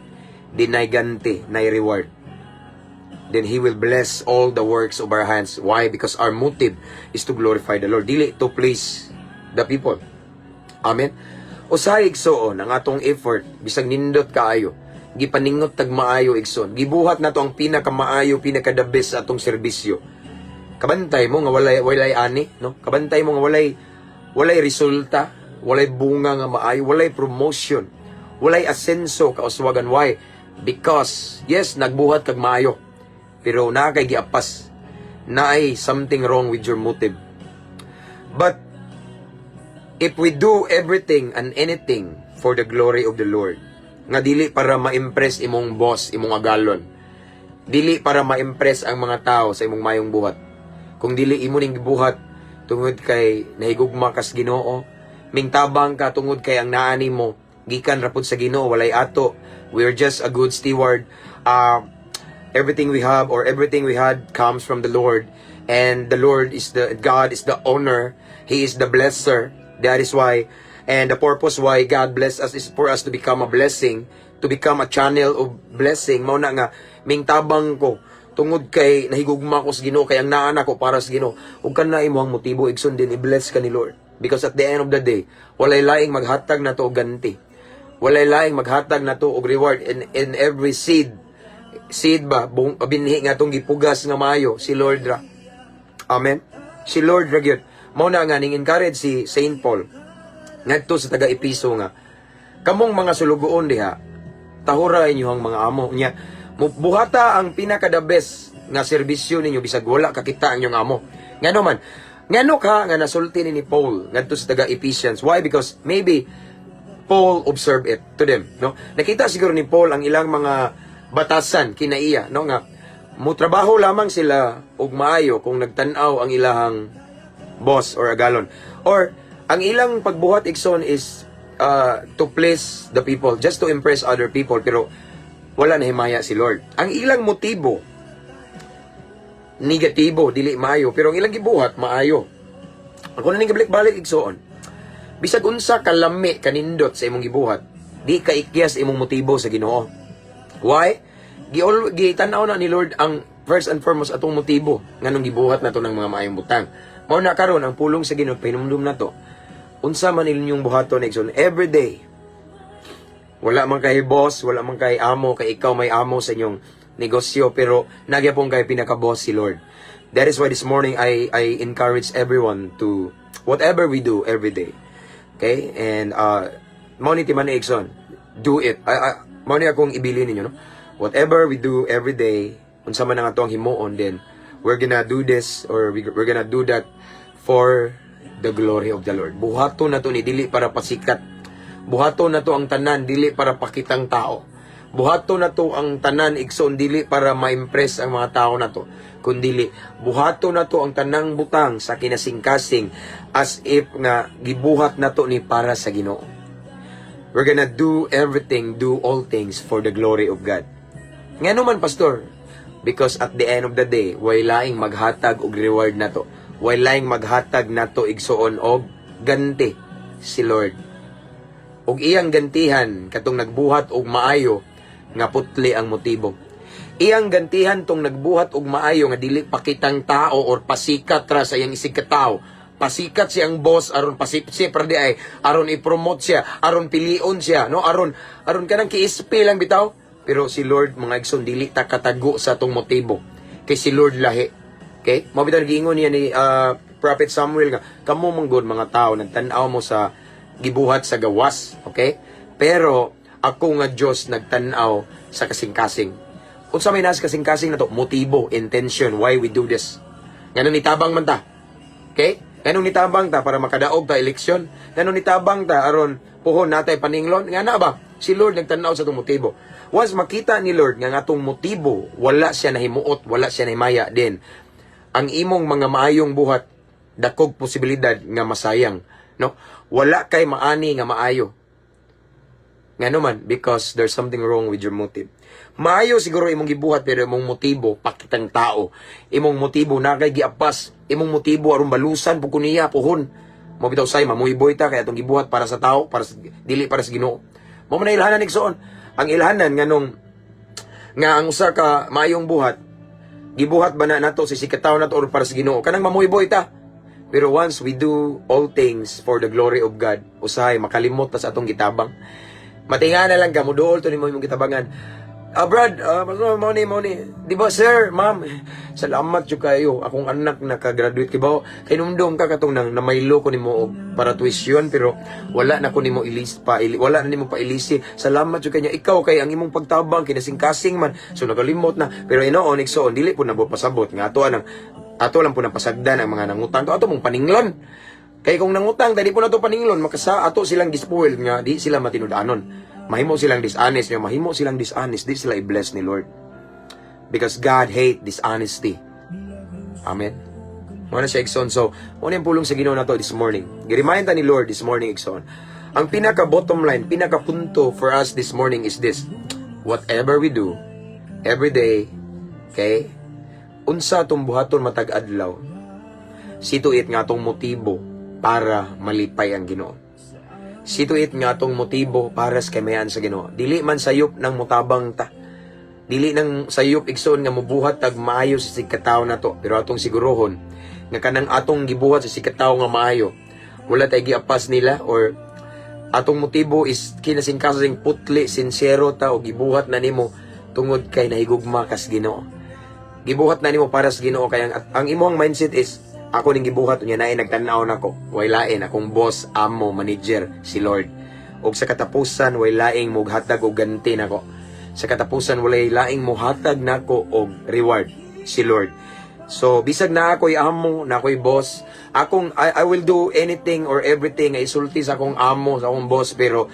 S2: dinay ganti, nay reward, then He will bless all the works of our hands. Why? Because our motive is to glorify the Lord, dili to please the people. Amen. Usahay igsoon ang atong effort bisag nindot kaayo, gipaningot tag maayo igsoon, gibuhat nato ang pinakamaayo, pinaka-the best sa atong serbisyo. Kabantay mo nga walay ani, no? Kabantay mo nga walay resulta, walay bunga nga maayo, walay promotion, walay asenso kauswagan. Why? Because yes, nagbuhat kag maayo, pero naa kay giapas, naay something wrong with your motive. But if we do everything and anything for the glory of the Lord, nga dili para ma-impress imong boss, imong agalon, dili para ma-impress ang mga tao sa imong mayong buhat, kung dili imo ning gibuhat tungod kay nahigugma kas Ginoo, mingtabang ka tungod kay ang naani mo gikan rapod sa Ginoo, walay ato, we are just a good steward. Everything we have or everything we had comes from the Lord, and the Lord is God is the owner, He is the blesser. That is why, and the purpose why God bless us is for us to become a blessing, to become a channel of blessing. Mao na nga mingtabang ko tungod kay nahigugma ko sa Ginoo, kay ang naana ko para sa Ginoo, ug kana imong motibo igsoon din i-bless ka ni Lord, because at the end of the day walay laing maghatag nato og ganti, walay laing maghatag nato og reward in every seed ba binhi nga tong gipugas nga maayo, si Lord ra. Amen. Si Lord ra gyud. Mao na nga ning encourage si Saint Paul ngadto sa taga-Episo nga, kamong mga sulugoon diha, tahura inyo ang mga amo niya, buhata ang pinaka-the best nga serbisyo ninyo bisag wala kakita ang inyong amo. Ngano man, ngano ka nga nasulti ni Paul ngadto sa taga-Ephesians? Why? Because maybe Paul observed it to them, no? Nakita siguro ni Paul ang ilang mga batasan kinaiya, no, nga mutrabaho lamang sila og maayo kung nagtan-aw ang ilahang boss or agalon, or ang ilang pagbuhat igsoon is to please the people, just to impress other people, pero wala na himaya si Lord. Ang ilang motibo negatibo, dili maayo, pero ang ilang gibuhat maayo. Ako na ning gibalik-balik igsoon, bisag unsa kalami kanindot sa imong gibuhat, di ka ikyas imong motibo sa Ginoo. Why? Gitanaw na ni Lord ang first and foremost atong motibo nganong gibuhat nato ng mga maayong butang. Mao na karon ang pulong sa Ginoo pahinumdum nato. Unsa man inyong buhaton igsoon every day. Wala man kay boss, wala man kay amo, kay ikaw may amo sa inyong negosyo, pero nagyapon kay pinaka-boss si Lord. That is why this morning I encourage everyone to whatever we do every day. Okay? And mao ni timan igsoon, do it. Mao ni akong ibilin ninyo, no? Whatever we do every day, unsa man ang atong himuon, then we're gonna do this or we're gonna do that for the glory of the Lord. Buhaton na to ni dili para pasikat. Buhaton na to ang tanan dili para pakitang tao. Buhaton na to ang tanan igsoon dili para ma-impress ang mga tao na to, kundili buhaton na to ang tanang butang sa kinasingkasing as if nga gibuhat na to ni para sa Ginoo. We're gonna do everything, do all things for the glory of God. Ngano man, pastor? Because at the end of the day, way laing maghatag og reward na to. Way laing maghatag na to igsoon og ganti si Lord. Og iyang gantihan katong nagbuhat og maayo nga putli ang motibo. Iyang gantihan tong nagbuhat og maayo nga dili pakitang tao or pasikat ra sa iyang isig ka tao. Pasikat siyang boss aron pasipsi para di ay aron i-promote siya, aron pilion siya, no, aron kanang kiispi lang bitaw. Pero si Lord, mga igsoon, dili ta katago sa atong motibo. Kay si Lord lahi. Okay? Mabitaw giingon niya ni Prophet Samuel nga, kamo manggod mga tao, nagtanaw mo sa gibuhat sa gawas. Okay? Pero, ako nga Diyos nagtanaw sa kasing-kasing. Unsa may nasa kasing-kasing na to? Motibo, intention, why we do this. Ganun nitabang man ta. Okay? Ganun nitabang ta para makadaog ta eleksyon. Ganun nitabang ta aron puhon natay paninglon. Nga na ba? Si Lord nagtanaw sa itong motibo. Once makita ni Lord nga atong motibo, wala siya nahimuot, wala siya nahimaya din, ang imong mga maayong buhat dakog posibilidad nga masayang, no? Wala kay maani nga maayo. Ngano man, because there's something wrong with your motive. Maayo siguro imong gibuhat pero imong motibo pakitang tao. Imong motibo na kay giapas, imong motibo aron balusan pug kuniya puhon. Mo bitaw say mamuiboy ta kay atong gibuhat para sa tao, para sa, dili para sa Ginoo. Mo man ilhanan igsoon. Ang ilhanan nganong nga ang usa ka maayong buhat gibuhat ba na nato sa sikataw nato or para sa Ginoo kanang mamuiboy ta. Pero once we do all things for the glory of God, usahay makalimot ta sa atong gitabang. Matinga na lang ka mo duol to nimo imong gitabangan. Brad, mo ni. Di ba, sir, ma'am, salamat yung kayo. Akong anak nakagraduate kibaw. Kay numdum ka katong nang namaylo ko nimo para tuition, pero wala na ko nimo wala na nimo pa ilisi. Salamat yung kanya. Ikaw kay ang imong pagtabang kinasing-kasing man. So nagalimot na. Pero inoon, iksoon, dili po na pasabot. Nga ato lang po nang pasagdan ang mga nangutang. Ato mong paninglan. Kay kung nangutang, dali po na to paninglon. Makasa ato silang gispoil nga, di sila matinudanon. Mahimo silang dishonest, di sila i-bless ni Lord. Because God hate dishonesty. Amen. Muna siya, Ikson. So, muna yung pulong sa Ginoo na to this morning. Gi-remind ni Lord this morning, Ikson. Ang pinaka-bottom line, pinaka-punto for us this morning is this. Whatever we do, every day, okay, unsa tong buhaton matag adlaw, situit nga tong motibo para malipay ang Ginoo. Situit nga tong motibo para sa kamayan sa Ginoo. Dili man sayop ng mutabang ta. Dili nang sayop igsoon nga mubuhat tag maayo sa sikataw na to. Pero atong sigurohon nga kanang atong gibuhat sa sikataw nga maayo, wala tay giapas nila or atong motibo is kinasingkasing putli, sincero ta o gibuhat na nimo tungod kay nahigugma kas Ginoo. Gibuhat na nimo para sa Ginoo kay ang imong mindset is ako ning gibuhat unya naay nagtan-aw nako. Way lain akong boss, amo, manager si Lord. Og sa katapusan way laing moghatag og ganti nako. Sa katapusan walay laing mohatag nako og reward si Lord. So bisag na ako'y amo, na ako'y boss, I will do anything or everything nga isulti sa akong amo, sa akong boss, pero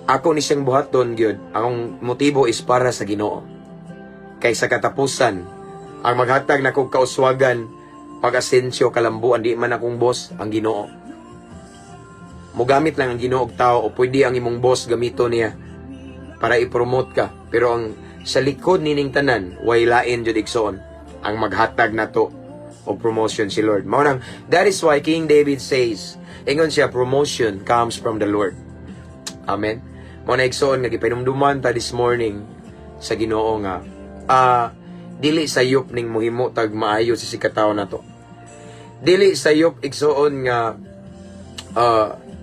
S2: ako ni siyang buhaton gyud. Ang motibo is para sa Ginoo. Kay sa katapusan ang maghatag nako kauswagan pag-asensyo, kalambuan, di man akong boss, ang Ginoo. Mugamit lang ang Ginoo og tao o pwede ang imong boss gamito niya para i-promote ka. Pero ang sa likod nining tanan, way lain jud igsoon ang maghatag nato og promotion si Lord. Mao nang that is why King David says, ingon siya, promotion comes from the Lord. Amen. Mao na igsoon nga gipanumduman ta this morning sa Ginoo nga dili sayop ning mohimo tag maayo sa sikataw nato. Dili sayop igsoon nga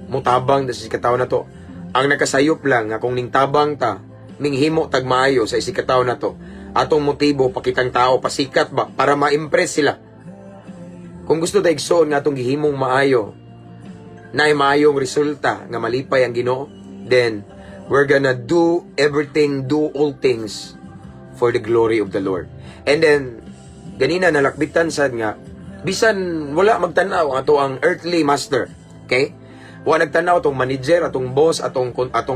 S2: mutabang sa sikataw na to. Ang nakasayop lang nga kung ning tabang ta, ning himo tag maayo sa sikataw na to, atong motibo pakitang tao pasikat ba para ma-impress sila. Kung gusto ta igsoon nga atong gihimong maayo, naay maayong resulta nga malipay ang Ginoo, then we're gonna do everything, do all things for the glory of the Lord. And then ganina nalakbitan sad nga bisan wala magtanaw ato ang earthly master, okay? Wala nagtanaw atong manager, atong boss, atong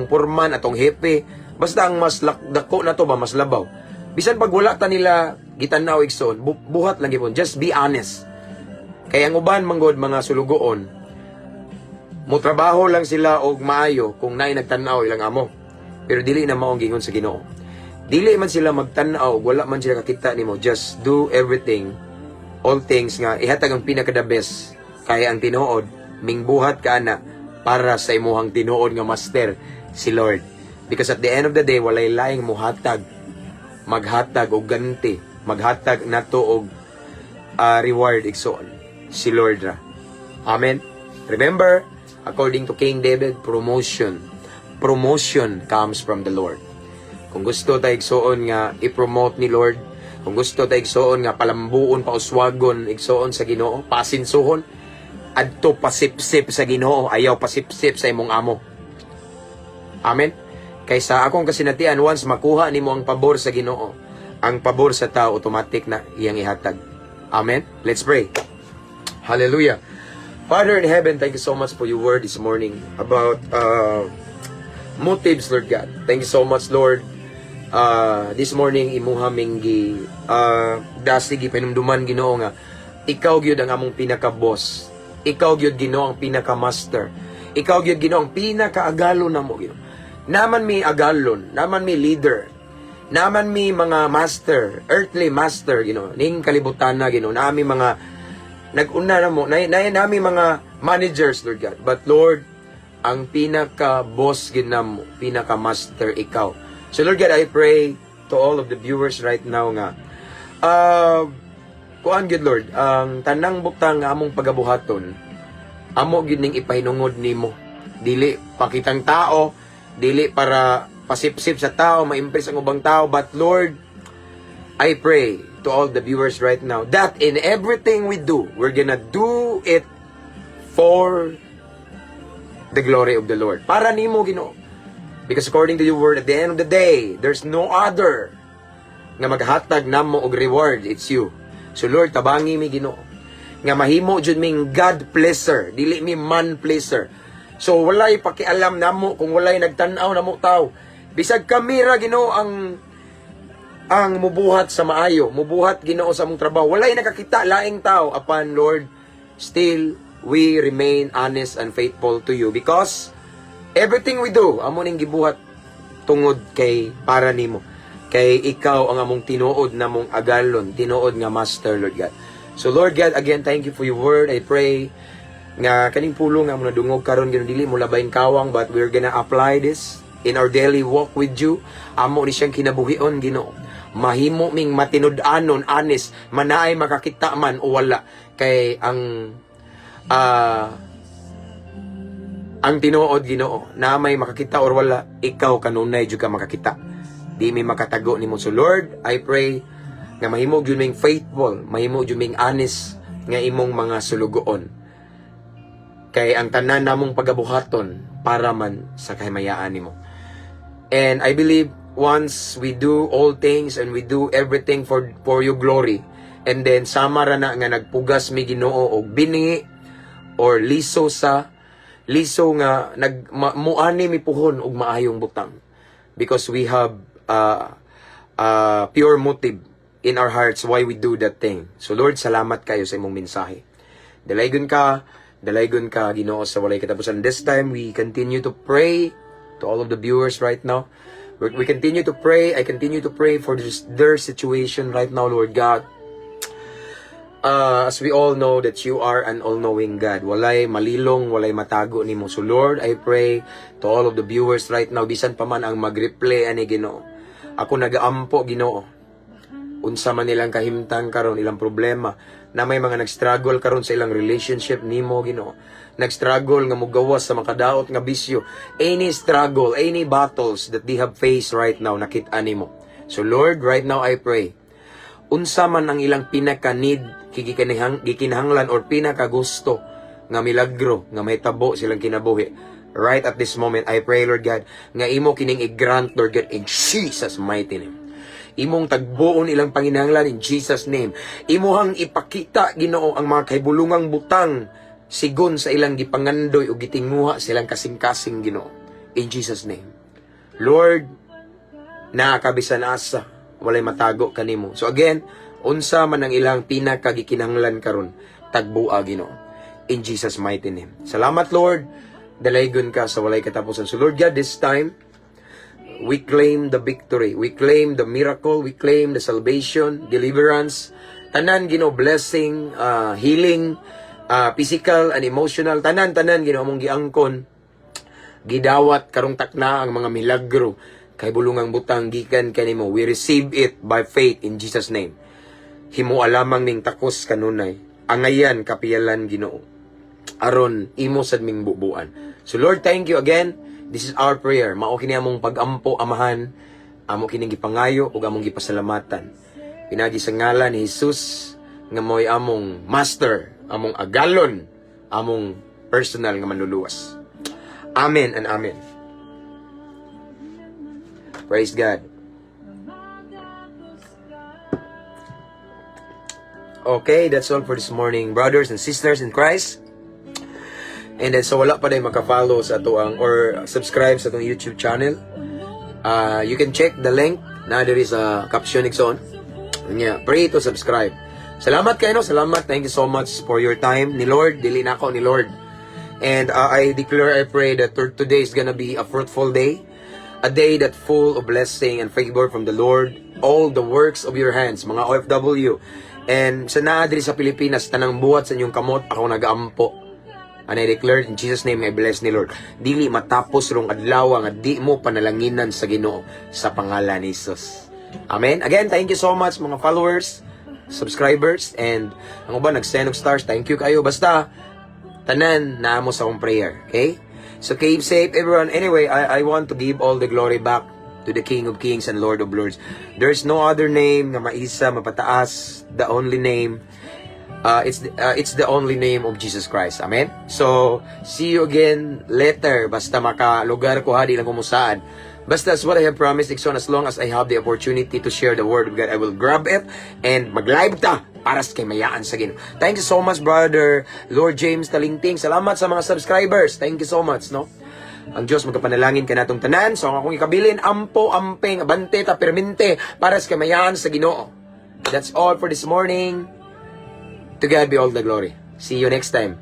S2: foreman, atong hepe. Basta ang mas dako na to ba mas labaw. Bisan pag wala ta nila gitanaw igsoon, buhat lang gipon. Just be honest. Kaya ang uban manggod mga sulugoon, mo trabaho lang sila og maayo kung naay nagtanaw ilang amo. Pero dili na maong gingon sa Ginoo. Dili man sila magtanaw, wala man sila kakita nimo. Just do everything, all things nga ihatag ang pinaka the best kaya ang tinuod mingbuhat ka na para sa imuhang tinuod nga master si Lord. Because at the end of the day walay laing muhatag, maghatag og ganti, maghatag nato og reward igsoon si Lord ra. Amen. Remember, according to King David, promotion comes from the Lord. Kung gusto ta igsoon nga i-promote ni Lord, kung gusto ta igsoon nga palambuon, pauswagon igsoon sa Ginoo, pasinsuhon, adto pasipsip sa Ginoo, ayaw pasipsip sa imong amo. Amen. Kaysa akong kasinatian, once makuha nimo ang pabor sa Ginoo, ang pabor sa tao automatic na iyang ihatag. Amen. Let's pray. Hallelujah. Father in heaven, thank you so much for your word this morning about motives, Lord God. Thank you so much, Lord. This morning imuha ming dasig ipinumduman Ginoo nga ikaw gyud ang among pinaka-boss. Ikaw gyud Ginoo ang pinaka-master. Ikaw gyud Ginoo ang pinaka-agalon namo Ginoo. Naman mi agalon, naman mi leader, naman mi mga master, earthly master Ginoo. Ning kalibutan na Ginoo, nami mga nag-una namo, nami mga managers Lord God. But Lord, ang pinaka-boss ginamo, pinaka-master ikaw. So Lord God, I pray to all of the viewers right now nga kuan gid Lord, ang tanang butang nga among pagabuhaton, amo gid ning ipahinungod nimo. Dili pakitang tao, dili para pasipsip sa tao, ma-impress ang ubang tao, but Lord, I pray to all the viewers right now that in everything we do, we're gonna do it for the glory of the Lord. Para nimo Ginoo. Because according to your word, at the end of the day, there's no other nga maghatag namo og reward, it's you. So Lord, tabangi mi Ginoo nga mahimo jud ming God pleaser, dili mi man pleaser. So walay pakialam namo kung walay nagtan-aw namo tao. Bisag kami ra Ginoo ang mubuhat sa maayo, mubuhat Ginoo sa among trabaho. Walay nakakita laing tao apan Lord, still we remain honest and faithful to you because everything we do amo ning gibuhat tungod kay para nimo. Kay ikaw ang among tinuod namong agalon, tinuod nga master Lord God. So Lord God, again, thank you for your word. I pray nga kaning pulong nga mo nadungog karon Ginoo, dili mo labayin kawang, but we're gonna apply this in our daily walk with you. Amo ni siyang kinabuhion Ginoo. Mahimo ming matinud-anon, honest, manaay makakita man o wala. Kay ang tinuod Ginoo, na may makakita or wala, ikaw kanunay jud ka makakita. Di may makatago nimo. So Lord, I pray nga mahimo jud ming faithful, mahimo jud ming honest nga imong mga sulugoon. Kay ang tanan namong pagabuhaton para man sa kahimayaan nimo. And I believe once we do all things and we do everything for your glory, and then sama ra na nga nagpugas mi Ginoo og binhi or liso nga muani mi puhon og maayong butang, because we have pure motive in our hearts why we do that thing. So Lord, salamat kayo sa imong mensahe. Dalaygon ka Ginoo sa walay katapusan. This time we continue to pray to all of the viewers right now. We continue to pray. I continue to pray for their situation right now, Lord God. As we all know that you are an all-knowing God. Walay malilong, walay matago nimo. So Lord, I pray to all of the viewers right now, bisan pa man ang mag-replay ani Ginoo. Ako nagaampo Ginoo. Unsa man nilang kahimtang karon, ilang problema, na may mga nag-struggle karon sa ilang relationship nimo Ginoo. Nag-struggle nga mugawas sa makadaot nga bisyo. Any struggle, any battles that they have faced right now, nakita nimo. So Lord, right now I pray, unsa man ang ilang pinaka-need, gikinahanglan or pinaka-gusto nga milagro, nga mahitabo silang kinabuhi. Right at this moment, I pray, Lord God, nga imo kining i-grant, Lord God, in Jesus' mighty name. Imong tagbuon ilang panginahanglan in Jesus' name. Imuhang ipakita, Ginoo, ang mga kahibulungang butang sigon sa ilang gipangandoy o gitinguha silang kasing-kasing, Ginoo. In Jesus' name. Lord, nakakabisan asa, walay matago kanimo. So again, unsa man ang ilang pinakagikinahanglan karon, tagbua Ginoo. In Jesus' mighty name. Salamat, Lord. Dalaygon ka sa walay katapusan. So Lord God, this time, we claim the victory. We claim the miracle. We claim the salvation, deliverance, tanan Ginoo, blessing, healing, physical and emotional, tanan Ginoo among giangkon, gidawat karong takna ang mga milagro kay bulungang butang gikan kanimo. We receive it by faith in Jesus' name. Himo alamang ning takos kanunay, angayan kapiyalan Ginoo, aron imo sad ming bubuan. So Lord, thank you again. This is our prayer. Mao kini among pag-ampo amahan, amo kining gipangayo ug among gipasalamatan. Pinagi sa ngalan ni Jesus nga mo'y among master, among agalon, among personal nga manluluwas. Amen and amen. Praise God. Okay, that's all for this morning, brothers and sisters in Christ. And then, so wala pa din maka-follow sa atoang or subscribe sa atong YouTube channel. You can check the link na there is a caption on. Yeah, pray to subscribe. Salamat kayo, no? Salamat. Thank you so much for your time. Ni Lord, dili na ako ni Lord. And I declare, I pray that today is gonna be a fruitful day. A day that full of blessing and favor from the Lord. All the works of your hands, mga OFW. And sa naadri sa Pilipinas, tanang buhat sa inyong kamot, ako nag-aampo. And I declare in Jesus' name, I bless ni Lord. Dili matapos rong adlaw nga di mo panalanginan sa Ginoo sa pangalan ni Jesus. Amen. Again, thank you so much mga followers, subscribers, and ang uban nag-send og stars. Thank you kayo. Basta tanan na mo sa akong prayer. Okay? So keep safe everyone. Anyway, I want to give all the glory back to the King of Kings and Lord of Lords. There's no other name na maisa, mapataas, the only name. It's the only name of Jesus Christ. Amen? So, see you again later. Basta makalugar ko ha, di lang kumusaan. Basta as what I have promised, Ikson, as long as I have the opportunity to share the word of God, I will grab it and mag-live ta para sa kay mayaan sa Ginoo. Thank you so much, brother Lord James Talingting. Salamat sa mga subscribers. Thank you so much, no? Ang Diyos magkapanalangin ka natong tanan. So, ang akong ikabilin, ampo, amping, abante, tapermente, para sa kay mayaan sa Ginoo. That's all for this morning. To God be all the glory. See you next time.